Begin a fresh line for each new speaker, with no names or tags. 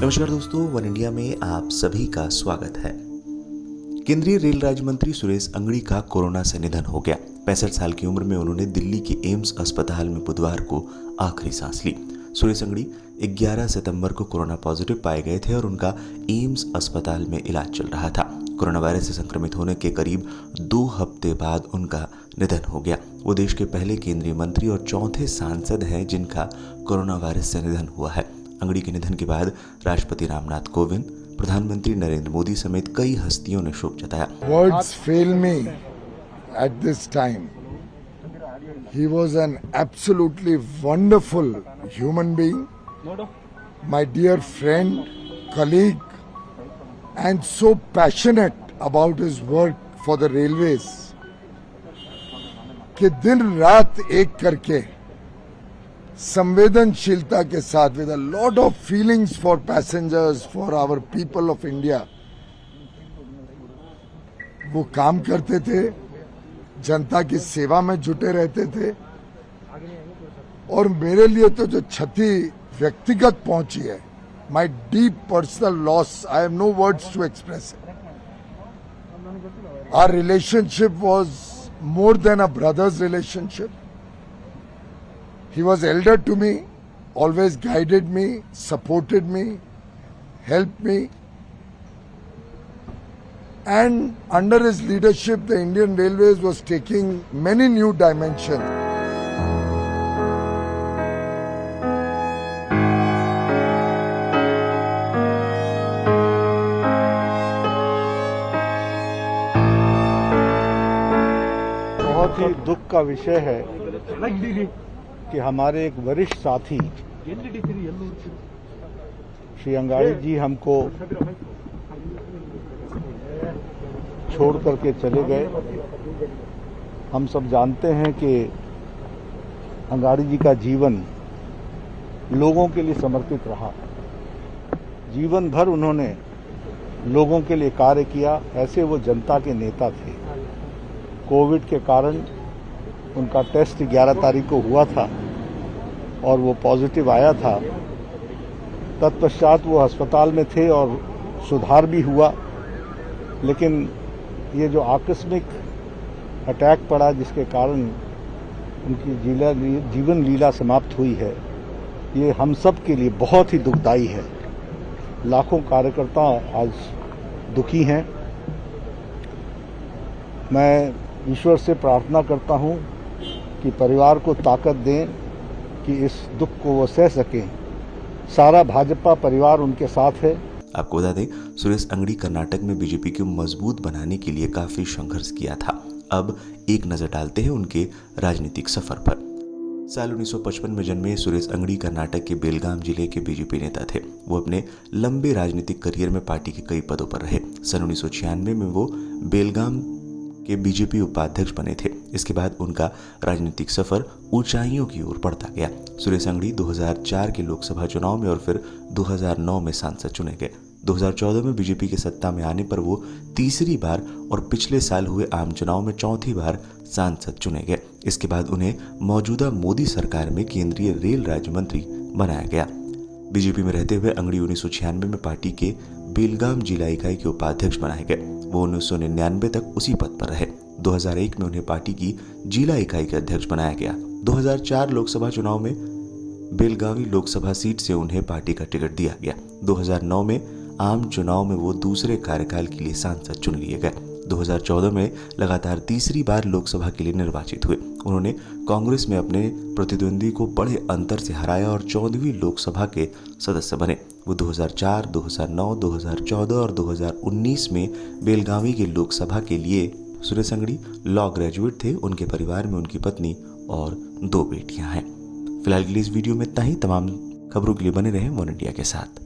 नमस्कार दोस्तों, one India में आप सभी का स्वागत है। केंद्रीय रेल राज्य मंत्री सुरेश अंगड़ी का कोरोना से निधन हो गया। 65 साल की उम्र में उन्होंने दिल्ली के एम्स अस्पताल में बुधवार को आखिरी सांस ली। सुरेश अंगड़ी 11 सितंबर को कोरोना पॉजिटिव पाए गए थे और उनका एम्स अस्पताल में इलाज चल रहा था। कोरोना वायरस से संक्रमित होने के करीब 2 हफ्ते बाद उनका निधन हो गया। वो देश के पहले केंद्रीय मंत्री और चौथे सांसद हैं जिनका कोरोना वायरस से निधन हुआ है। अंगड़ी के निधन के बाद राष्ट्रपति रामनाथ कोविंद, प्रधानमंत्री नरेंद्र मोदी समेत कई हस्तियों ने शोक जताया।
Words fail me at this time. He was an absolutely wonderful human being, my dear friend, colleague, and so passionate about his work for the railways कि दिन रात एक करके संवेदनशीलता के साथ with a lot of feelings for passengers, for our people of India, वो काम करते थे, जनता की सेवा में जुटे रहते थे। और मेरे लिए तो जो क्षति व्यक्तिगत पहुंची है, my deep personal loss, I have no words to express it. Our relationship was more than a brother's relationship. He was elder to me, always guided me, supported me, helped me. And under his leadership, the Indian Railways was taking many new dimensions.
बहुत ही दुख का विषय है कि हमारे एक वरिष्ठ साथी श्री अंगाड़ी जी हमको छोड़ करके चले गए। हम सब जानते हैं कि अंगाड़ी जी का जीवन लोगों के लिए समर्पित रहा। जीवन भर उन्होंने लोगों के लिए कार्य किया। ऐसे वो जनता के नेता थे। कोविड के कारण उनका टेस्ट 11 तारीख को हुआ था और वो पॉजिटिव आया था। तत्पश्चात वो अस्पताल में थे और सुधार भी हुआ, लेकिन ये जो आकस्मिक अटैक पड़ा जिसके कारण उनकी जीवन लीला समाप्त हुई है, ये हम सब के लिए बहुत ही दुखदायी है। लाखों कार्यकर्ता आज दुखी हैं। मैं ईश्वर से प्रार्थना करता हूं कि परिवार को ताकत दें कि इस दुख को वो सह सकें। सारा भाजपा परिवार उनके साथ है।
आपको बता दें, सुरेश अंगड़ी कर्नाटक में बीजेपी को मजबूत बनाने के लिए काफी संघर्ष किया था। अब एक नजर डालते हैं उनके राजनीतिक सफर पर। साल 1955 में जन्मे सुरेश अंगड़ी कर्नाटक के बेलगाम जिले के बीजेपी नेता थे। वो अपने लंबे राजनीतिक करियर में पार्टी के कई पदों पर रहे। सन 1996 में वो बेलगाम के बीजेपी उपाध्यक्ष बने थे। इसके बाद उनका राजनीतिक सफर ऊंचाइयों की ओर बढ़ता गया। सुरेश अंगड़ी 2004 के लोकसभा चुनाव में और फिर 2009 में सांसद चुने गए। 2014 में बीजेपी के सत्ता में आने पर वो तीसरी बार और पिछले साल हुए आम चुनाव में चौथी बार सांसद चुने गए। इसके बाद उन्हें मौजूदा मोदी सरकार में केंद्रीय रेल राज्य मंत्री बनाया गया। बीजेपी में रहते हुए अंगड़ी 1996 में पार्टी के बेलगाम जिला इकाई के उपाध्यक्ष बनाए गए। वो 1999 तक उसी पद पर रहे। 2001 में उन्हें पार्टी की जिला इकाई के अध्यक्ष बनाया गया। 2004 लोकसभा चुनाव में बेलगावी लोकसभा सीट से उन्हें पार्टी का टिकट दिया गया। 2009 में आम चुनाव में वो दूसरे कार्यकाल के लिए सांसद चुन लिए गए। 2014 में लगातार तीसरी बार लोकसभा के लिए निर्वाचित हुए। उन्होंने कांग्रेस में अपने प्रतिद्वंदी को बड़े अंतर से हराया और 14वीं लोकसभा के सदस्य बने। वो 2004, 2009, 2014 और 2019 में बेलगावी के लोकसभा के लिए सुरेश अंगड़ी लॉ ग्रेजुएट थे। उनके परिवार में उनकी पत्नी और 2 बेटियां हैं। फिलहाल के लिए इस वीडियो में इतना ही। तमाम खबरों के लिए बने रहें वन इंडिया के साथ।